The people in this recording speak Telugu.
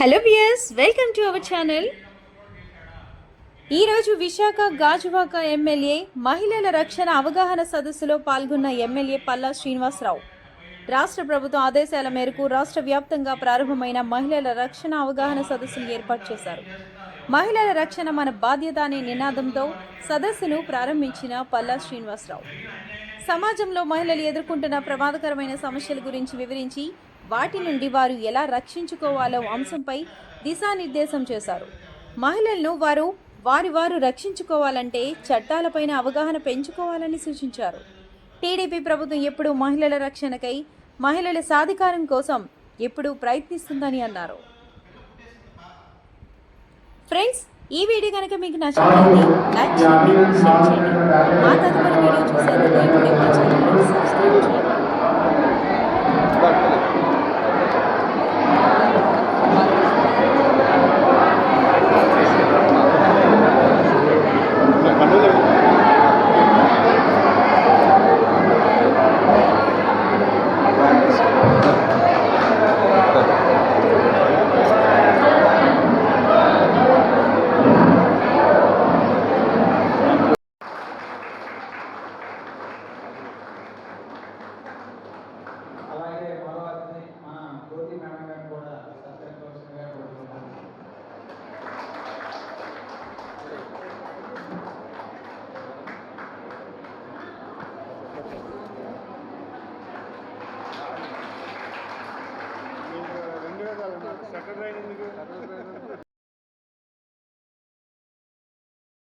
Hello viewers, welcome to our channel. ఈరోజు విశాఖ గాజువాక ఎమ్మెల్యే మహిళల రక్షణ అవగాహన సదస్సులో పాల్గొన్న ఎమ్మెల్యే పల్లా శ్రీనివాసరావు రాష్ట్ర ప్రభుత్వం ఆదేశాల మేరకు రాష్ట్ర వ్యాప్తంగా ప్రారంభమైన మహిళల రక్షణ అవగాహన సదస్సును ఏర్పాటు చేశారు. మహిళల రక్షణ మన బాధ్యత అనే నినాదంతో సదస్సును ప్రారంభించిన పల్లా శ్రీనివాసరావు సమాజంలో మహిళలు ఎదుర్కొంటున్న ప్రమాదకరమైన సమస్యల గురించి వివరించి వాటి నుండి వారు ఎలా రక్షించుకోవాలో అంశంపై దిశానిర్దేశం చేశారు. మహిళలను వారు రక్షించుకోవాలంటే చట్టాలపైన అవగాహన పెంచుకోవాలని సూచించారు. టీడీపీ ప్రభుత్వం ఎప్పుడూ మహిళల రక్షణకై, మహిళల సాధికారం కోసం ఎప్పుడూ ప్రయత్నిస్తుందని అన్నారు. ఫ్రెండ్స్, ఈ వీడియో కనుక మీకు నచ్చినట్లయితే లైక్ చేయండి, షేర్ చేయండి. మా తదుపరి వీడియో చూసేందుకు ఇప్పుడే మా ఛానల్ని సబ్స్క్రైబ్ చేయండి.